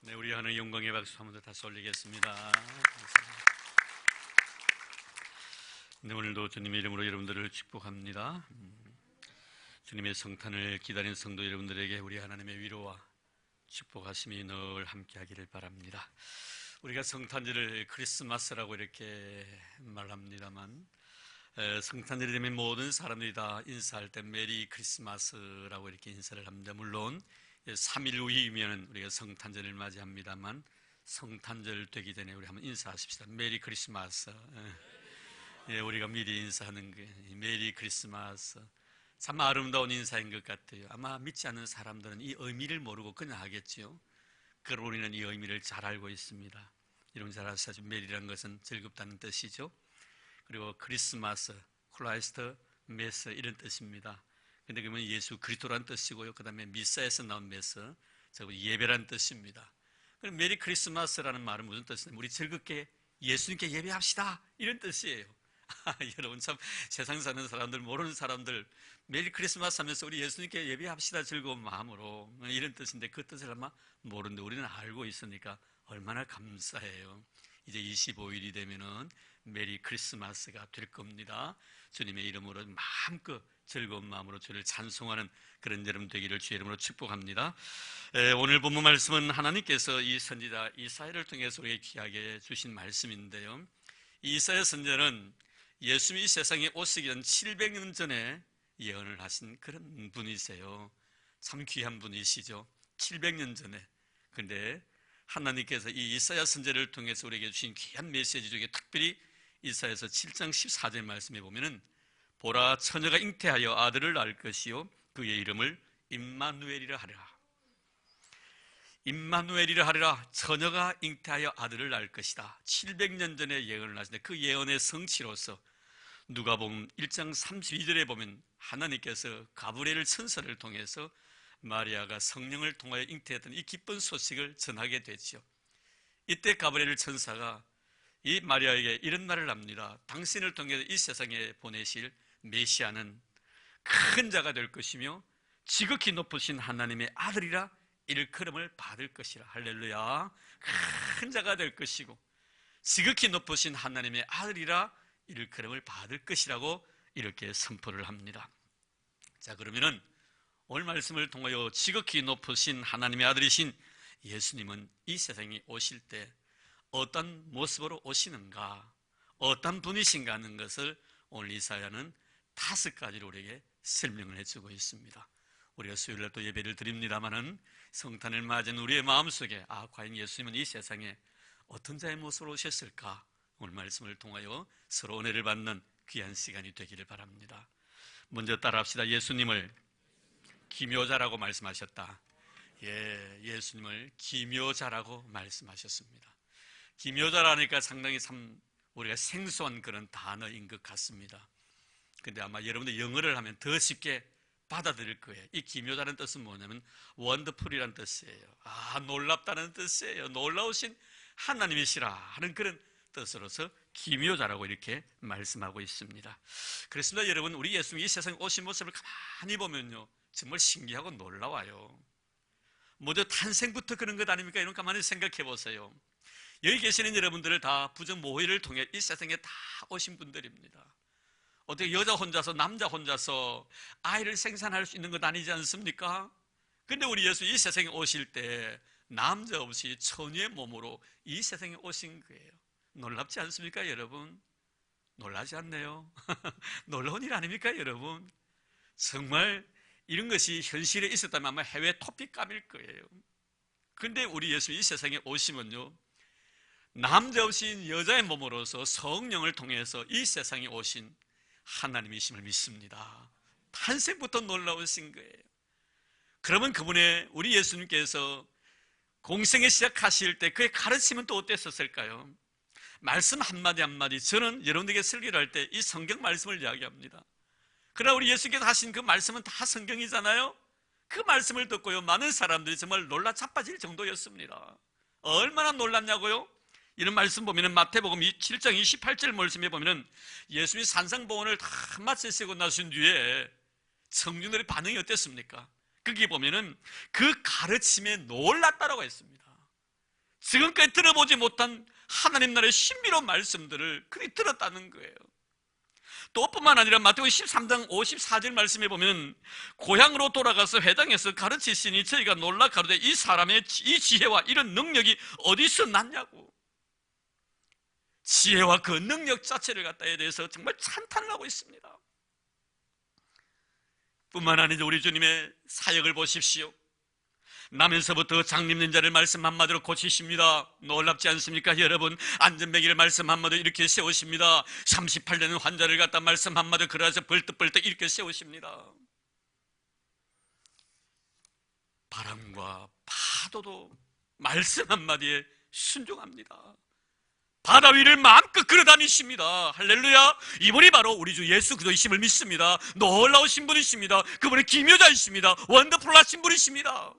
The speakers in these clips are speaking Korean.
네, 우리 하나님 영광의 박수 한번 더 다시 올리겠습니다. 네, 오늘도 주님의 이름으로 여러분들을 축복합니다. 주님의 성탄을 기다린 성도 여러분들에게 우리 하나님의 위로와 축복하심이 늘 함께하기를 바랍니다. 우리가 성탄절을 크리스마스라고 이렇게 말합니다만, 성탄절이 되면 모든 사람들이 다 인사할 때 메리 크리스마스라고 이렇게 인사를 합니다. 물론 3일 후이면 우리가 성탄절을 맞이합니다만, 성탄절 되기 전에 우리 한번 인사하십시다. 메리 크리스마스. 예, 우리가 미리 인사하는 게 메리 크리스마스. 참 아름다운 인사인 것 같아요. 아마 믿지 않는 사람들은 이 의미를 모르고 그냥 하겠지요. 그러나 우리는 이 의미를 잘 알고 있습니다. 여러분 잘 아시죠? 메리라는 것은 즐겁다는 뜻이죠. 그리고 크리스마스, 크라이스트 메스 이런 뜻입니다. 근데 그러면 예수 그리스도란 뜻이고요. 그 다음에 미사에서 나온 메스, 예배란 뜻입니다. 그럼 메리 크리스마스라는 말은 무슨 뜻이냐면 우리 즐겁게 예수님께 예배합시다 이런 뜻이에요. 여러분 참 세상 사는 사람들, 모르는 사람들 메리 크리스마스 하면서 우리 예수님께 예배합시다 즐거운 마음으로 이런 뜻인데 그 뜻을 아마 모르는데 우리는 알고 있으니까 얼마나 감사해요. 이제 25일이 되면은 메리 크리스마스가 될 겁니다. 주님의 이름으로 마음껏 즐거운 마음으로 주를 찬송하는 그런 여름 되기를 주의 이름으로 축복합니다. 오늘 본문 말씀은 하나님께서 이 선지자 이사야를 통해서 우리에게 귀하게 주신 말씀인데요. 이 이사야 선지자는 예수님이 이 세상에 오시기 전 700년 전에 예언을 하신 그런 분이세요. 참 귀한 분이시죠. 700년 전에. 그런데 하나님께서 이 이사야 선지자를 통해서 우리에게 주신 귀한 메시지 중에 특별히 이사야서 7장 14절 말씀에 보면은 보라 처녀가 잉태하여 아들을 낳을 것이요 그의 이름을 임마누엘이라 하리라. 임마누엘이라 하리라. 처녀가 잉태하여 아들을 낳을 것이다. 700년 전에 예언을 하시는데 그 예언의 성취로서 누가복음 1장 32절에 보면 하나님께서 가브리엘 천사를 통해서 마리아가 성령을 통하여 잉태했던 이 기쁜 소식을 전하게 되죠. 이때 가브리엘 천사가 이 마리아에게 이런 말을 합니다. 당신을 통해서 이 세상에 보내실 메시아는 큰 자가 될 것이며 지극히 높으신 하나님의 아들이라 일컬음을 받을 것이라. 할렐루야. 큰 자가 될 것이고 지극히 높으신 하나님의 아들이라 일컬음을 받을 것이라고 이렇게 선포를 합니다. 자, 그러면은 오늘 말씀을 통하여 지극히 높으신 하나님의 아들이신 예수님은 이 세상에 오실 때 어떤 모습으로 오시는가, 어떤 분이신가 하는 것을 오늘 이사야는 5가지로 우리에게 설명을 해주고 있습니다. 우리가 수요일날 또 예배를 드립니다마는 성탄을 맞은 우리의 마음속에 과연 예수님은 이 세상에 어떤 자의 모습으로 오셨을까? 오늘 말씀을 통하여 서로 은혜를 받는 귀한 시간이 되기를 바랍니다. 먼저 따라합시다. 예수님을 기묘자라고 말씀하셨다. 예수님을 기묘자라고 말씀하셨습니다. 기묘자라니까 상당히 참 우리가 생소한 그런 단어인 것 같습니다. 근데 아마 여러분들 영어를 하면 더 쉽게 받아들일 거예요. 이 기묘자라는 뜻은 뭐냐면 원더풀이라는 뜻이에요. 놀랍다는 뜻이에요. 놀라우신 하나님이시라 하는 그런 뜻으로서 기묘자라고 이렇게 말씀하고 있습니다. 그렇습니다. 여러분, 우리 예수님이 이 세상에 오신 모습을 가만히 보면요 정말 신기하고 놀라워요. 먼저 탄생부터 그런 것 아닙니까? 이런 가만히 생각해 보세요. 여기 계시는 여러분들을 다 부정 모의를 통해 이 세상에 다 오신 분들입니다. 어떻게 여자 혼자서 남자 혼자서 아이를 생산할 수 있는 것 아니지 않습니까? 근데 우리 예수 이 세상에 오실 때 남자 없이 처녀의 몸으로 이 세상에 오신 거예요. 놀랍지 않습니까 여러분? 놀라지 않네요. 놀라운 일 아닙니까 여러분? 정말 이런 것이 현실에 있었다면 아마 해외 토픽감일 거예요. 근데 우리 예수 이 세상에 오시면요 남자 없이 여자의 몸으로서 성령을 통해서 이 세상에 오신 하나님이심을 믿습니다. 탄생부터 놀라우신 거예요. 그러면 그분의 우리 예수님께서 공생에 시작하실 때 그의 가르침은 또 어땠었을까요? 말씀 한마디 한마디 저는 여러분들에게 설교를 할 때 이 성경 말씀을 이야기합니다. 그러나 우리 예수님께서 하신 그 말씀은 다 성경이잖아요. 그 말씀을 듣고요 많은 사람들이 정말 놀라 자빠질 정도였습니다. 얼마나 놀랐냐고요? 이런 말씀 보면은 마태복음 7장 28절 말씀에 보면은 예수님이 산상보훈을 다 마치시고 나신 뒤에 성중들의 반응이 어땠습니까? 거기 보면은 그 가르침에 놀랐다라고 했습니다. 지금까지 들어보지 못한 하나님 나라의 신비로운 말씀들을 그리 들었다는 거예요. 또 뿐만 아니라 마태복음 13장 54절 말씀에 보면 고향으로 돌아가서 회당에서 가르치시니 저희가 놀라 가로되 이 사람의 이 지혜와 이런 능력이 어디서 났냐고, 지혜와 그 능력 자체를 갖다에 대해서 정말 찬탄을 하고 있습니다. 뿐만 아니라 우리 주님의 사역을 보십시오. 나면서부터 장림된 자를 말씀 한마디로 고치십니다. 놀랍지 않습니까? 여러분, 안전뱅이를 말씀 한마디로 이렇게 세우십니다. 38년 환자를 갖다 말씀 한마디로 그래서 벌떡벌떡 이렇게 세우십니다. 바람과 파도도 말씀 한마디에 순종합니다. 바다 위를 마음껏 걸어다니십니다. 할렐루야. 이분이 바로 우리 주 예수 그리스도이심을 믿습니다. 놀라우신 분이십니다. 그분은 기묘자이십니다. 원더풀하신 분이십니다.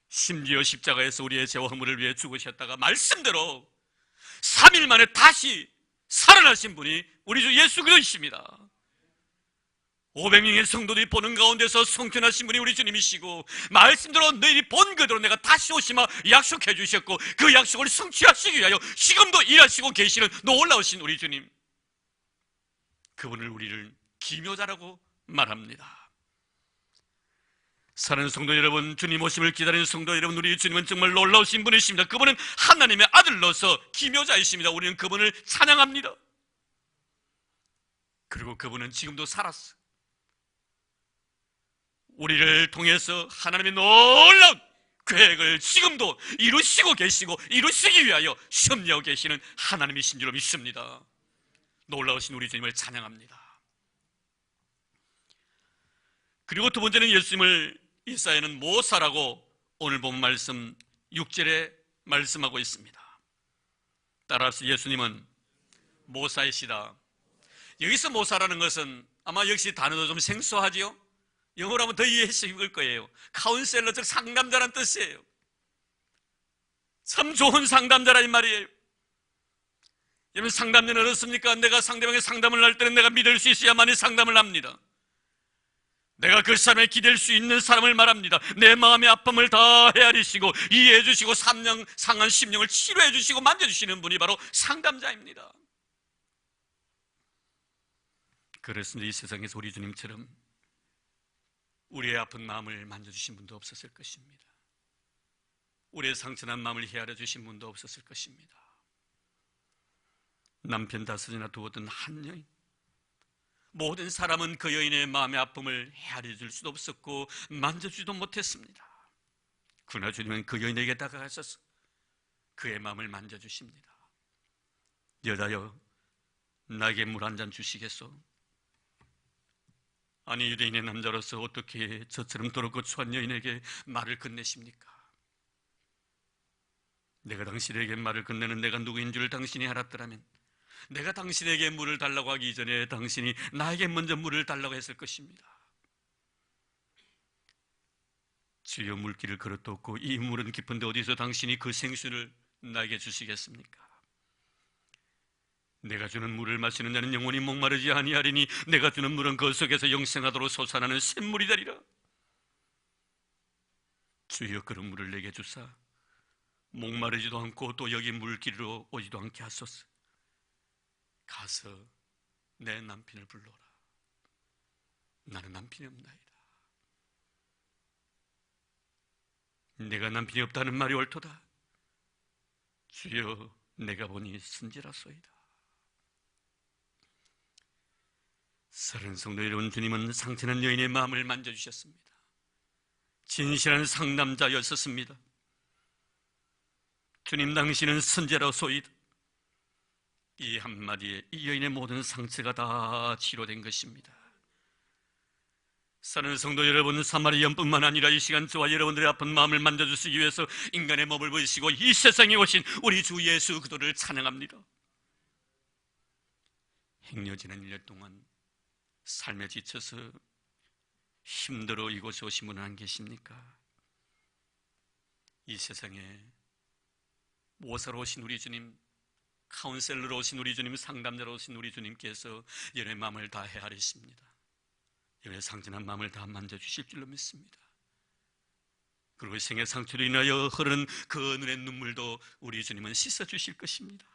심지어 십자가에서 우리의 죄와 허물을 위해 죽으셨다가 말씀대로 3일 만에 다시 살아나신 분이 우리 주 예수 그리스도이십니다. 500명의 성도들이 보는 가운데서 성천하신 분이 우리 주님이시고, 말씀대로 너희들이 본 그대로 내가 다시 오시마 약속해 주셨고, 그 약속을 성취하시기 위하여 지금도 일하시고 계시는 놀라우신 우리 주님, 그분을 우리를 기묘자라고 말합니다. 사랑하는 성도 여러분, 주님 오심을 기다리는 성도 여러분, 우리 주님은 정말 놀라우신 분이십니다. 그분은 하나님의 아들로서 기묘자이십니다. 우리는 그분을 찬양합니다. 그리고 그분은 지금도 살았어. 우리를 통해서 하나님의 놀라운 계획을 지금도 이루시고 계시고 이루시기 위하여 섭리하고 계시는 하나님이신 줄 믿습니다. 놀라우신 우리 주님을 찬양합니다. 그리고 두 번째는 예수님을 이사야는 모사라고 오늘 본 말씀 6절에 말씀하고 있습니다. 따라서 예수님은 모사이시다. 여기서 모사라는 것은 아마 역시 단어도 좀 생소하지요? 영어로 하면 더 이해하실 거예요. 카운셀러, 즉 상담자란 뜻이에요. 참 좋은 상담자라는 말이에요. 여러분, 상담자는 어떻습니까? 내가 상대방의 상담을 할 때는 내가 믿을 수 있어야만이 상담을 합니다. 내가 그 사람에 기댈 수 있는 사람을 말합니다. 내 마음의 아픔을 다 헤아리시고 이해해 주시고 상한 심령을 치료해 주시고 만져주시는 분이 바로 상담자입니다. 그렇습니다. 이 세상에서 우리 주님처럼 우리의 아픈 마음을 만져주신 분도 없었을 것입니다. 우리의 상처난 마음을 헤아려 주신 분도 없었을 것입니다. 남편 다섯이나 두었던 한 여인, 모든 사람은 그 여인의 마음의 아픔을 헤아려 줄 수도 없었고 만져주지도 못했습니다. 그러나 주님은 그 여인에게 다가가셔서 그의 마음을 만져주십니다. 여자여, 나에게 물 한 잔 주시겠소? 아니, 유대인의 남자로서 어떻게 저처럼 더럽고 추한 여인에게 말을 건네십니까? 내가 당신에게 말을 건네는 내가 누구인 줄 당신이 알았더라면 내가 당신에게 물을 달라고 하기 전에 당신이 나에게 먼저 물을 달라고 했을 것입니다. 주여, 물길을 걸어뒀고 이 물은 깊은데 어디서 당신이 그 생수를 나에게 주시겠습니까? 내가 주는 물을 마시는 자는 영원히 목마르지 아니하리니 내가 주는 물은 그 속에서 영생하도록 솟아나는 샘물이 되리라. 주여, 그런 물을 내게 주사 목마르지도 않고 또 여기 물길로 오지도 않게 하소서. 가서 내 남편을 불러라. 나는 남편이 없나이다. 내가 남편이 없다는 말이 옳도다. 주여, 내가 보니 순지라소이다. 사랑하는 성도 여러분, 주님은 상처난 여인의 마음을 만져주셨습니다. 진실한 상담자였었습니다. 주님, 당신은 선지라소이다. 이 한마디에 이 여인의 모든 상처가 다 치료된 것입니다. 사랑하는 성도 여러분, 사마리아뿐만 아니라 이 시간 저와 여러분들의 아픈 마음을 만져주시기 위해서 인간의 몸을 보이시고 이 세상에 오신 우리 주 예수 그리스도를 찬양합니다. 행여지는 1년 동안 삶에 지쳐서 힘들어 이곳에 오신 분은 안 계십니까? 이 세상에 모사로 오신 우리 주님, 카운셀러로 오신 우리 주님, 상담자로 오신 우리 주님께서 여러분의 마음을 다 헤아리십니다. 여러분의 상처난 마음을 다 만져주실 줄로 믿습니다. 그리고 생의 상처로 인하여 흐르는 그 눈의 눈물도 우리 주님은 씻어주실 것입니다.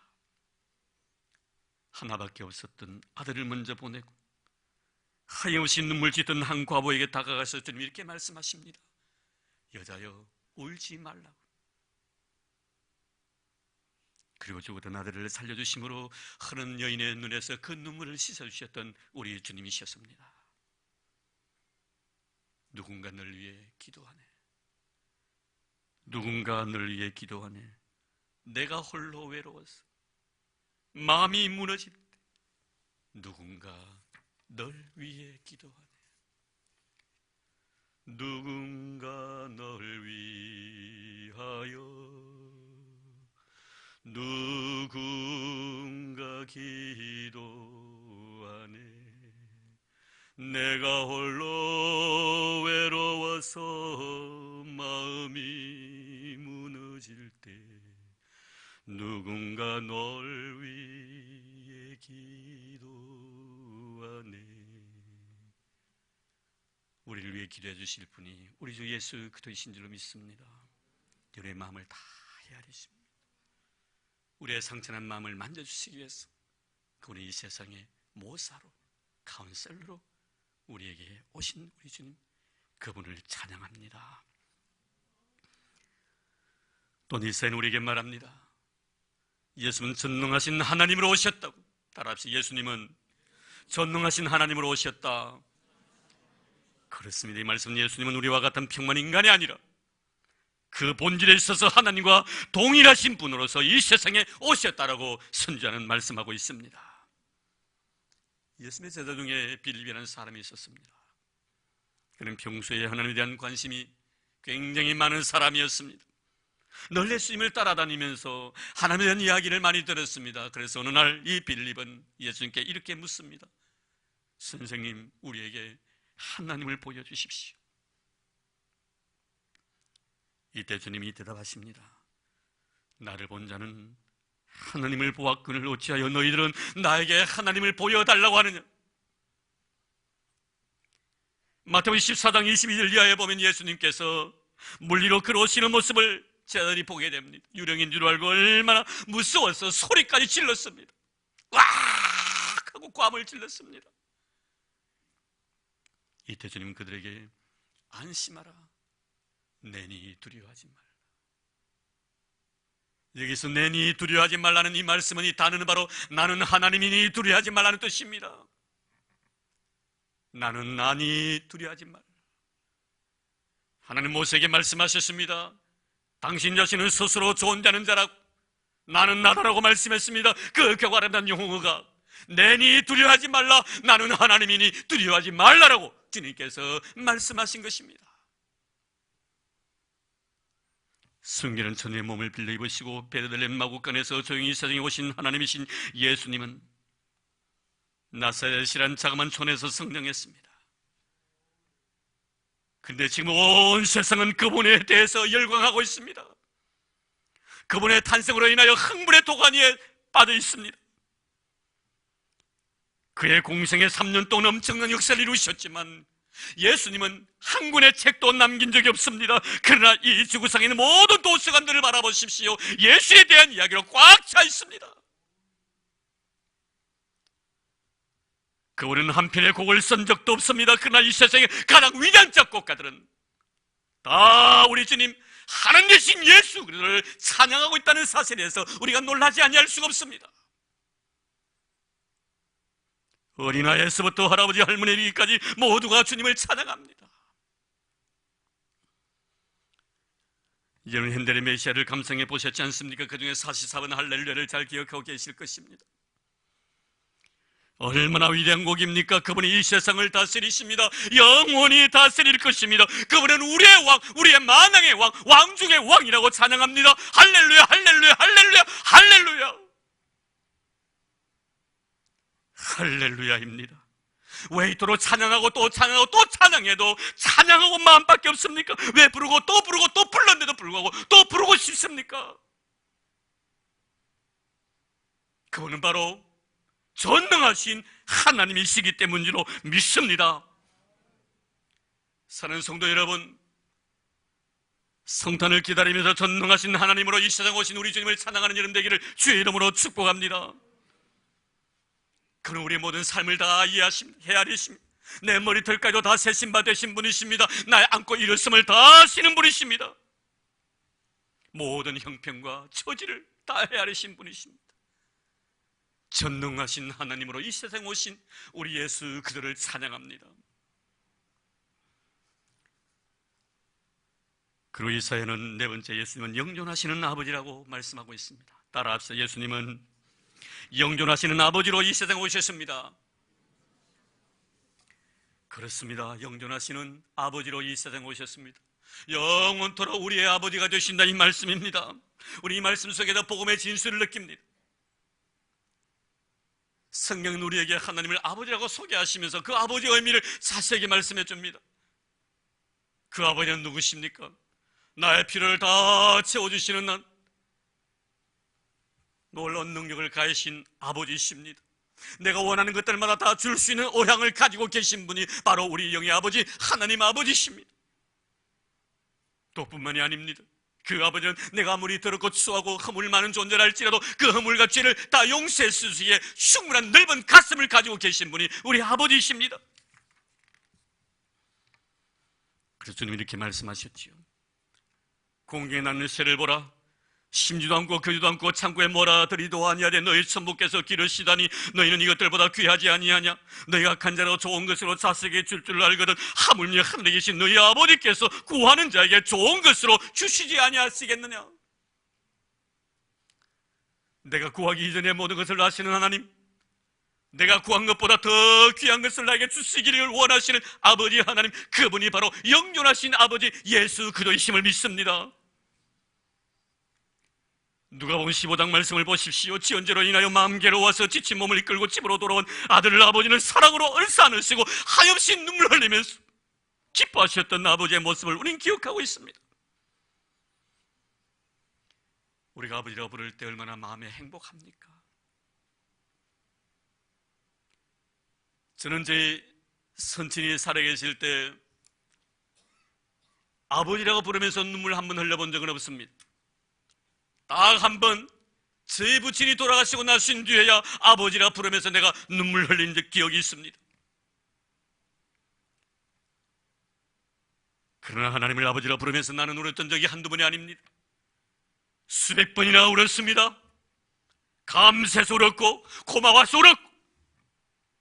하나밖에 없었던 아들을 먼저 보내고 하염없이 눈물 짓던 한 과부에게 다가가서 주님 이렇게 말씀하십니다. 여자여, 울지 말라고. 그리고 죽었던 아들을 살려주심으로 흐르는 여인의 눈에서 그 눈물을 씻어주셨던 우리 주님이셨습니다. 누군가 널 위해 기도하네. 누군가 널 위해 기도하네. 내가 홀로 외로워서 마음이 무너질 때 누군가 널 위해 기도하네. 누군가 널 위하여 누군가 기도하네. 내가 홀로 외로워서 마음이 무너질 때 누군가 널 위해 기도하네. 우리를 위해 기도해 주실 분이 우리 주 예수 그리스도이신 줄로 믿습니다. 우리의 마음을 다 헤아리십니다. 우리의 상처난 마음을 만져주시기 위해서 우리 이 세상의 모사로, 카운셀러로 우리에게 오신 우리 주님, 그분을 찬양합니다. 또 니사는 우리에게 말합니다. 예수는 전능하신 하나님으로 오셨다고. 따라합시다. 예수님은 전능하신 하나님으로 오셨다. 그렇습니다. 이 말씀은 예수님은 우리와 같은 평범한 인간이 아니라 그 본질에 있어서 하나님과 동일하신 분으로서 이 세상에 오셨다라고 선지자는 말씀하고 있습니다. 예수님의 제자 중에 빌립이라는 사람이 있었습니다. 그는 평소에 하나님에 대한 관심이 굉장히 많은 사람이었습니다. 늘 예수님을 따라다니면서 하나님에 대한 이야기를 많이 들었습니다. 그래서 어느 날 이 빌립은 예수님께 이렇게 묻습니다. 선생님, 우리에게 하나님을 보여주십시오. 이때 주님이 대답하십니다. 나를 본 자는 하나님을 보았거늘 어찌하여 너희들은 나에게 하나님을 보여달라고 하느냐. 마태복음 14장 22절 이하에 보면 예수님께서 물 위로 걸어오시는 모습을 제자들이 보게 됩니다. 유령인 줄 알고 얼마나 무서워서 소리까지 질렀습니다. 꽉 하고 꽐을 질렀습니다. 이때 주님은 그들에게 안심하라, 내니 두려워하지 말라. 여기서 내니 두려워하지 말라는 이 말씀은, 이 단어는 바로 나는 하나님이니 두려워하지 말라는 뜻입니다. 나는 나니 두려워하지 말라. 하나님 모세에게 말씀하셨습니다. 당신 자신은 스스로 존재하는 자라고, 나는 나다라고 말씀했습니다. 그 교활한 용어가 내니 두려워하지 말라, 나는 하나님이니 두려워하지 말라라고 주님께서 말씀하신 것입니다. 숨기는 천의 몸을 빌려 입으시고 베들레헴 마구간에서 조용히 세상에 오신 하나님이신 예수님은 나사렛이란 자그마한 촌에서 성령했습니다. 근데 지금 온 세상은 그분에 대해서 열광하고 있습니다. 그분의 탄생으로 인하여 흥분의 도가니에 빠져 있습니다. 그의 공생의 3년 동안 엄청난 역사를 이루셨지만 예수님은 한 권의 책도 남긴 적이 없습니다. 그러나 이 지구상에 있는 모든 도서관들을 바라보십시오. 예수에 대한 이야기로 꽉 차 있습니다. 그분은 한 편의 곡을 쓴 적도 없습니다. 그러나 이 세상의 가장 위대한 작곡가들은 다 우리 주님 하나님 되신 예수 그리스도를 찬양하고 있다는 사실에 대해서 우리가 놀라지 아니할 수가 없습니다. 어린아이에서부터 할아버지 할머니 이르기까지 모두가 주님을 찬양합니다. 여러분 핸델의 메시아를 감상해 보셨지 않습니까? 그 중에 44번 할렐루야를 잘 기억하고 계실 것입니다. 얼마나 위대한 곡입니까? 그분이 이 세상을 다스리십니다. 영원히 다스릴 것입니다. 그분은 우리의 왕, 우리의 만왕의 왕, 왕 중의 왕이라고 찬양합니다. 할렐루야, 할렐루야, 할렐루야, 할렐루야. 할렐루야입니다. 왜 이토록 찬양하고 또 찬양하고 또 찬양해도 찬양하고 마음밖에 없습니까? 왜 부르고 또 부르고 또 불렀는데도 불구하고 또 부르고 싶습니까? 그분은 바로 전능하신 하나님이시기 때문으로 믿습니다. 사랑하는 성도 여러분, 성탄을 기다리면서 전능하신 하나님으로 이 세상 오신 우리 주님을 찬양하는 여름 되기를 주의 이름으로 축복합니다. 그는 우리의 모든 삶을 다 헤아리십니다. 내 머리털까지도 다 세신 바 되신 분이십니다. 날 안고 일었음을 다 아시는 분이십니다. 모든 형편과 처지를 다 헤아리신 분이십니다. 전능하신 하나님으로 이 세상 오신 우리 예수 그들을 찬양합니다. 그리고 이사야는 네 번째, 예수님은 영존하시는 아버지라고 말씀하고 있습니다. 따라합시다. 예수님은 영존하시는 아버지로 이 세상에 오셨습니다. 그렇습니다. 영존하시는 아버지로 이 세상에 오셨습니다. 영원토록 우리의 아버지가 되신다, 이 말씀입니다. 우리 이 말씀 속에서 복음의 진수를 느낍니다. 성경은 우리에게 하나님을 아버지라고 소개하시면서 그 아버지의 의미를 자세하게 말씀해 줍니다. 그 아버지는 누구십니까? 나의 필요를 다 채워주시는 난 놀라운 능력을 가하신 아버지십니다. 내가 원하는 것들마다 다 줄 수 있는 오향을 가지고 계신 분이 바로 우리 영의 아버지 하나님 아버지십니다. 또 뿐만이 아닙니다. 그 아버지는 내가 아무리 더럽고 추하고 허물 많은 존재랄지라도 그 허물과 죄를 다 용서해 주시기에 충분한 넓은 가슴을 가지고 계신 분이 우리 아버지십니다. 그래서 주님이 이렇게 말씀하셨지요. 공중에 나는 새를 보라. 심지도 않고 거지도 않고 창고에 몰아들이도 아니하되 너희 천부께서 기르시다니 너희는 이것들보다 귀하지 아니하냐? 너희가 간절하고 좋은 것으로 자식에게 줄 줄 알거든 하물며 하늘에 계신 너희 아버지께서 구하는 자에게 좋은 것으로 주시지 아니하시겠느냐? 내가 구하기 이전에 모든 것을 아시는 하나님, 내가 구한 것보다 더 귀한 것을 나에게 주시기를 원하시는 아버지 하나님, 그분이 바로 영존하신 아버지 예수 그리스도이심을 믿습니다. 누가복음 15장 말씀을 보십시오. 지언제로 인하여 마음 괴로워서 지친 몸을 이끌고 집으로 돌아온 아들을 아버지는 사랑으로 얼싸안으시고 하염없이 눈물 흘리면서 기뻐하셨던 아버지의 모습을 우린 기억하고 있습니다. 우리가 아버지라고 부를 때 얼마나 마음에 행복합니까? 저는 제 선친이 살아계실 때 아버지라고 부르면서 눈물 한 번 흘려본 적은 없습니다. 딱 한 번 제 부친이 돌아가시고 나신 뒤에야 아버지라 부르면서 내가 눈물 흘린 기억이 있습니다. 그러나 하나님을 아버지라 부르면서 나는 울었던 적이 한두 번이 아닙니다. 수백 번이나 울었습니다. 감사해서 울었고, 고마워서 울었고,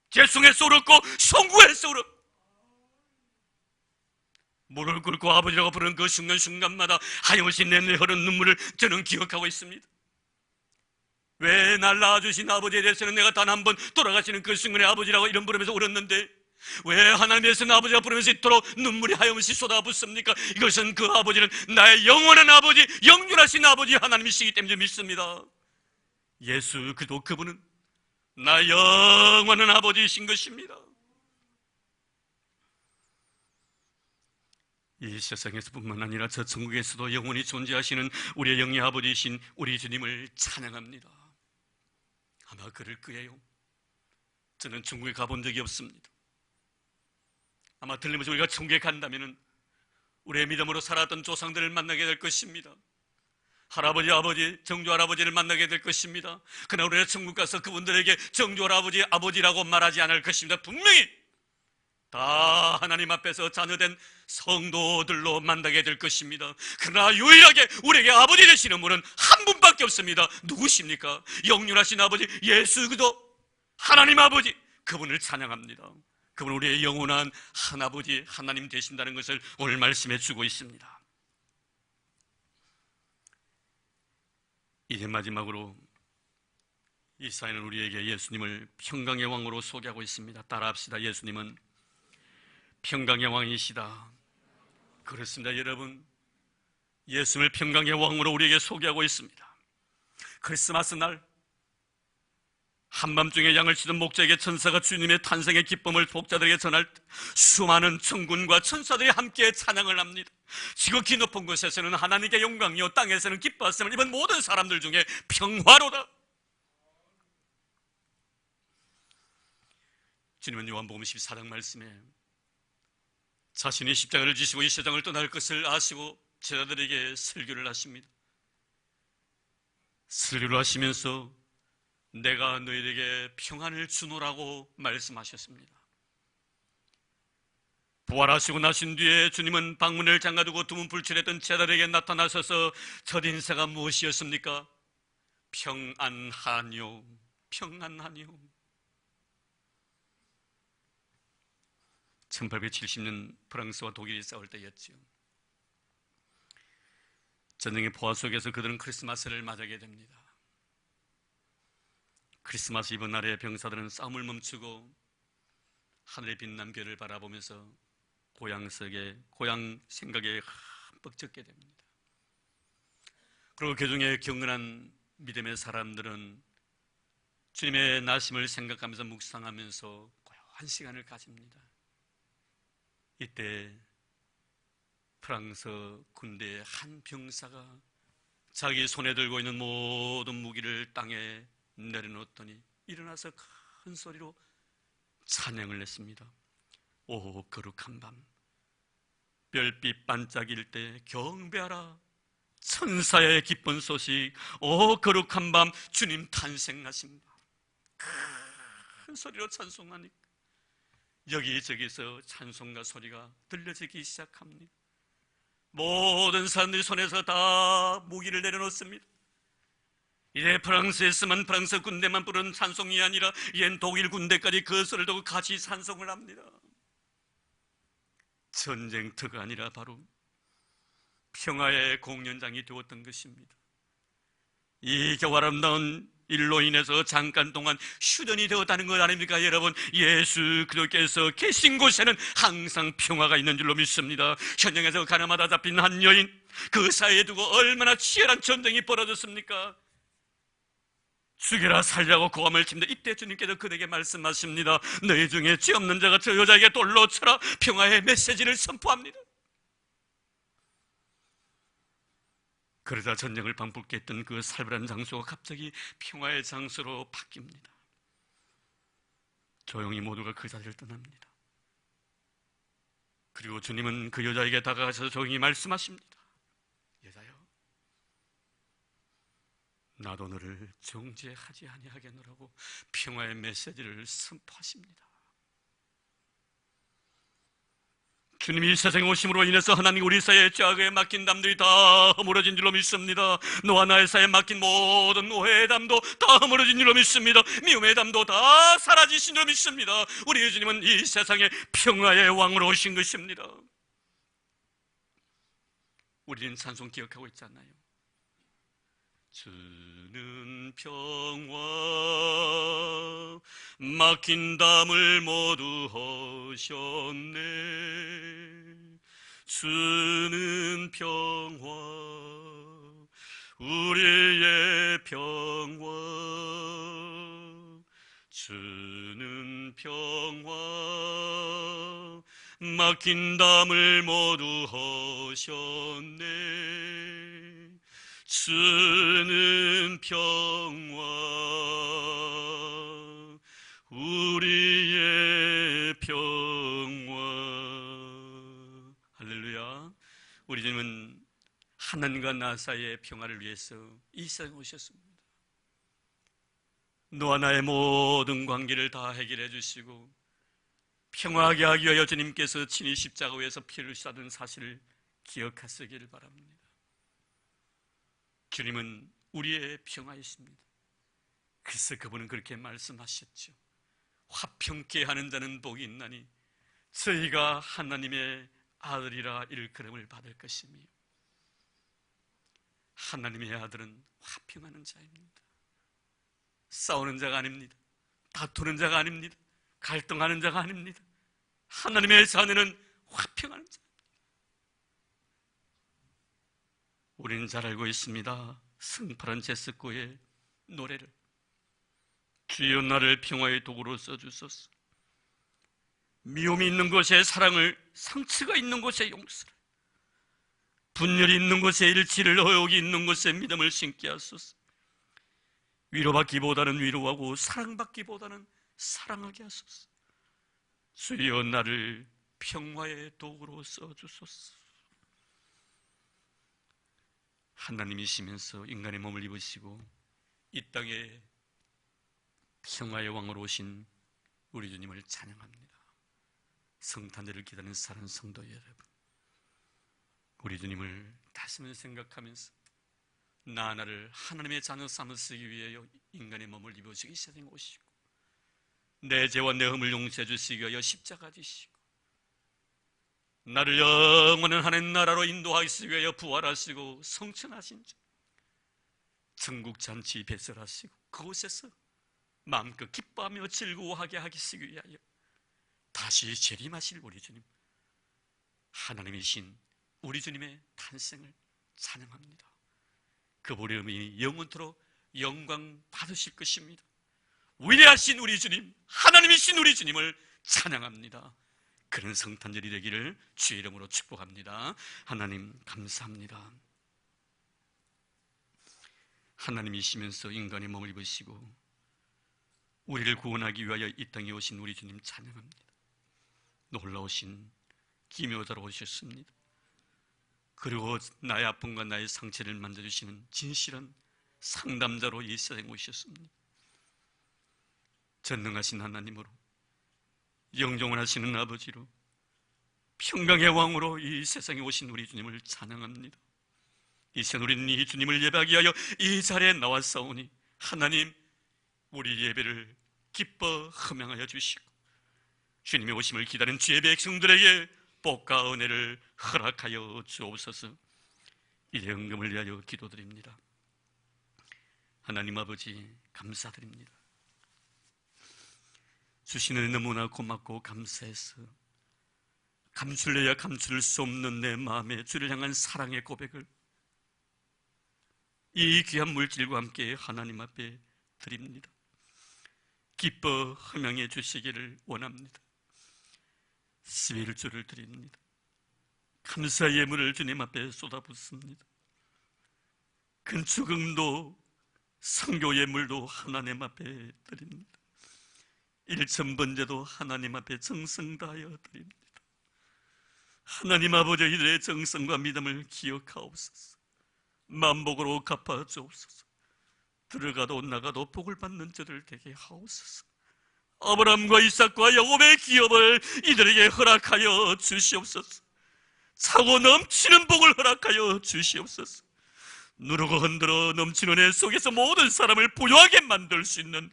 죄송해서 울었고, 송구해서 울었고, 무릎 꿇고 아버지라고 부르는 그 순간순간마다 하염없이 내내 흐르는 눈물을 저는 기억하고 있습니다. 왜 날 낳아주신 아버지에 대해서는 내가 단 한 번 돌아가시는 그 순간에 아버지라고 이름 부르면서 울었는데 왜 하나님께서는 아버지가 부르면서 이토록 눈물이 하염없이 쏟아붓습니까? 이것은 그 아버지는 나의 영원한 아버지, 영존하신 아버지 하나님이시기 때문에 믿습니다. 예수 그리스도 그분은 나의 영원한 아버지이신 것입니다. 이 세상에서뿐만 아니라 저 천국에서도 영원히 존재하시는 우리의 영의 아버지이신 우리 주님을 찬양합니다. 아마 그럴 거예요. 저는 천국에 가본 적이 없습니다. 아마 들리면서 우리가 천국에 간다면 우리의 믿음으로 살았던 조상들을 만나게 될 것입니다. 할아버지, 아버지, 정조 할아버지를 만나게 될 것입니다. 그러나 우리가 천국 가서 그분들에게 정조 할아버지, 아버지라고 말하지 않을 것입니다. 분명히 다 하나님 앞에서 자녀된 성도들로 만나게 될 것입니다. 그러나 유일하게 우리에게 아버지 되시는 분은 한 분밖에 없습니다. 누구십니까? 영존하신 아버지 예수 그리스도 하나님 아버지, 그분을 찬양합니다. 그분은 우리의 영원한 하나아버지 하나님 되신다는 것을 오늘 말씀해 주고 있습니다. 이제 마지막으로 이사야는 우리에게 예수님을 평강의 왕으로 소개하고 있습니다. 따라합시다. 예수님은 평강의 왕이시다. 그렇습니다. 여러분, 예수님을 평강의 왕으로 우리에게 소개하고 있습니다. 크리스마스 날 한밤중에 양을 치던 목자에게 천사가 주님의 탄생의 기쁨을 복자들에게 전할 때 수많은 천군과 천사들이 함께 찬양을 합니다. 지극히 높은 곳에서는 하나님께 영광이요 땅에서는 기뻐하심을 입은 모든 사람들 중에 평화로다. 주님은 요한복음 14장 말씀에 자신이 십자가를 지시고 이 세상을 떠날 것을 아시고 제자들에게 설교를 하십니다. 설교를 하시면서 내가 너희에게 평안을 주노라고 말씀하셨습니다. 부활하시고 나신 뒤에 주님은 방문을 잠가두고 두문 불출했던 제자들에게 나타나셔서 첫 인사가 무엇이었습니까? 평안하뇨, 평안하뇨. 1870년 프랑스와 독일이 싸울 때였죠. 전쟁의 포화 속에서 그들은 크리스마스를 맞이하게 됩니다. 크리스마스 이브 날에 병사들은 싸움을 멈추고 하늘의 빛난 별을 바라보면서 고향 생각에 흠뻑 젖게 됩니다. 그리고 그중에 경건한 믿음의 사람들은 주님의 나심을 생각하면서 묵상하면서 고요한 시간을 가집니다. 이때 프랑스 군대의 한 병사가 자기 손에 들고 있는 모든 무기를 땅에 내려놓더니 일어나서 큰 소리로 찬양을 했습니다. 오 거룩한 밤, 별빛 반짝일 때 경배하라. 천사의 기쁜 소식, 오 거룩한 밤, 주님 탄생하신다. 큰 소리로 찬송하니까 여기저기서 찬송가 소리가 들려지기 시작합니다. 모든 사람들이 손에서 다 무기를 내려놓습니다. 이제 프랑스에서만 프랑스 군대만 부르는 찬송이 아니라 이젠 독일 군대까지 그 소리를 두고 같이 찬송을 합니다. 전쟁터가 아니라 바로 평화의 공연장이 되었던 것입니다. 이 겨우 아름다운 일로 인해서 잠깐 동안 휴전이 되었다는 것 아닙니까? 여러분, 예수 그리스도께서 계신 곳에는 항상 평화가 있는 줄로 믿습니다. 현장에서 가나마다 잡힌 한 여인, 그 사이에 두고 얼마나 치열한 전쟁이 벌어졌습니까? 죽여라 살려고 고함을 칩니다. 이때 주님께서 그에게 말씀하십니다. 너희 중에 죄 없는 자가 저 여자에게 돌로 쳐라. 평화의 메시지를 선포합니다. 그러자 전쟁을 방불케 했던 그 살벌한 장소가 갑자기 평화의 장소로 바뀝니다. 조용히 모두가 그 자리를 떠납니다. 그리고 주님은 그 여자에게 다가가셔서 조용히 말씀하십니다. 여자여, 나도 너를 정죄하지 아니하겠노라고 평화의 메시지를 선포하십니다. 주님이 세상에 오심으로 인해서 하나님 우리 사이에 죄악에 맡긴 담들이 다 허물어진 줄로 믿습니다. 너와 나의 사이에 맡긴 모든 오해의 담도 다 허물어진 줄로 믿습니다. 미움의 담도 다 사라지신 줄로 믿습니다. 우리 주님은 이 세상에 평화의 왕으로 오신 것입니다. 우리는 찬송 기억하고 있잖아요. 주는 평화 막힌 담을 모두 허셨네. 주는 평화 우리의 평화 주는 평화 막힌 담을 모두 허셨네. 주는 평화 우리의 평화. 할렐루야. 우리 주님은 하나님과 나 사이의 평화를 위해서 이 세상에 오셨습니다. 너와 나의 모든 관계를 다 해결해 주시고 평화하게 하기 위하여 주님께서 친히 십자가 위에서 피를 쏟은 사실을 기억하시기를 바랍니다. 주님은 우리의 평화이십니다. 그래서 그분은 그렇게 말씀하셨죠. 화평케 하는 자는 복이 있나니 저희가 하나님의 아들이라 일컬음을 받을 것이며, 하나님의 아들은 화평하는 자입니다. 싸우는 자가 아닙니다. 다투는 자가 아닙니다. 갈등하는 자가 아닙니다. 하나님의 자녀는 화평하는 자. 우리는 잘 알고 있습니다. 승파란 제스코의 노래를. 주여 나를 평화의 도구로 써주소서. 미움이 있는 곳에 사랑을, 상처가 있는 곳에 용서를, 분열이 있는 곳에 일치를, 의혹이 있는 곳에 믿음을 심게 하소서. 위로받기보다는 위로하고 사랑받기보다는 사랑하게 하소서. 주여 나를 평화의 도구로 써주소서. 하나님이시면서 인간의 몸을 입으시고 이 땅에 평화의 왕으로 오신 우리 주님을 찬양합니다. 성탄절을 기다리는 사랑하는 성도 여러분, 우리 주님을 다시 한번 생각하면서 나 하나를 하나님의 자녀 삼으시기 위하여 인간의 몸을 입으시고 이 세상에 오시고 내 죄와 내 흠을 용서해 주시기 위하여 십자가 지시고 나를 영원한 하나님 나라로 인도하시기 위하여 부활하시고 성천하신 주 천국 잔치 배설하시고 그곳에서 마음껏 기뻐하며 즐거워하게 하시기 위하여 다시 재림하실 우리 주님, 하나님이신 우리 주님의 탄생을 찬양합니다. 그분의 이름이 영원토록 영광 받으실 것입니다. 위대하신 우리 주님, 하나님이신 우리 주님을 찬양합니다. 그런 성탄절이 되기를 주의 이름으로 축복합니다. 하나님 감사합니다. 하나님이시면서 인간의 몸을 입으시고 우리를 구원하기 위하여 이 땅에 오신 우리 주님 찬양합니다. 놀라우신 기묘자로 오셨습니다. 그리고 나의 아픔과 나의 상처를 만져주시는 진실한 상담자로 이 세상에 오셨습니다. 전능하신 하나님으로, 영존하시는 아버지로, 평강의 왕으로 이 세상에 오신 우리 주님을 찬양합니다. 이제 우리는 이 주님을 예배하기 위하여 이 자리에 나왔사오니 하나님, 우리 예배를 기뻐 흠양하여 주시고 주님의 오심을 기다린 주의 백성들에게 복과 은혜를 허락하여 주옵소서. 이 헌금을 위하여 기도드립니다. 하나님 아버지 감사드립니다. 주시는 은혜 너무나 고맙고 감사해서 감출래야 감출 수 없는 내 마음에 주를 향한 사랑의 고백을 이 귀한 물질과 함께 하나님 앞에 드립니다. 기뻐 흠양해 주시기를 원합니다. 11조를 드립니다. 감사의 예물을 주님 앞에 쏟아붓습니다. 근축금도 선교 예물도 하나님 앞에 드립니다. 일천번제도 하나님 앞에 정성 다하여 드립니다. 하나님 아버지, 이들의 정성과 믿음을 기억하옵소서. 만복으로 갚아 주옵소서. 들어가도 나가도 복을 받는 자들 되게 하옵소서. 아브라함과 이삭과 야곱의 기업을 이들에게 허락하여 주시옵소서. 차고 넘치는 복을 허락하여 주시옵소서. 누르고 흔들어 넘치는 애 속에서 모든 사람을 부유하게 만들 수 있는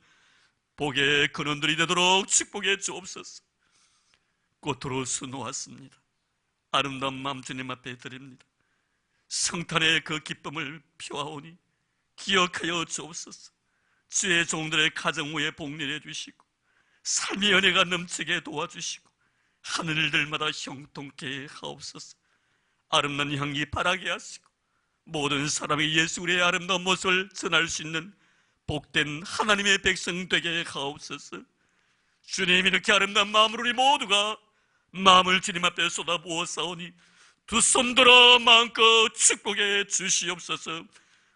복의 근원들이 되도록 축복해 주옵소서. 꽃으로 수놓았습니다. 아름다운 마음 주님 앞에 드립니다. 성탄의 그 기쁨을 펴하오니 기억하여 주옵소서. 주의 종들의 가정 위에 복내려 주시고 삶의 연애가 넘치게 도와주시고 하늘들마다 형통케 하옵소서. 아름다운 향기 바라게 하시고 모든 사람이 예수 그리스도의 아름다운 모습을 전할 수 있는 복된 하나님의 백성 되게 하옵소서. 주님, 이렇게 아름다운 마음으로 우리 모두가 마음을 주님 앞에 쏟아부었사오니 두 손 들어 마음껏 축복해 주시옵소서.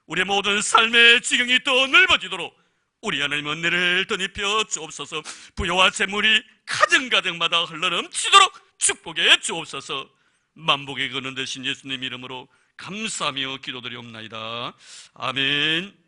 우리의 모든 삶의 지경이 더 넓어지도록 우리 하나님 은혜를 더 입혀 주옵소서. 부여와 재물이 가정가정마다 흘러넘치도록 축복해 주옵소서. 만복의 근원 되신 예수님 이름으로 감사하며 기도드리옵나이다. 아멘.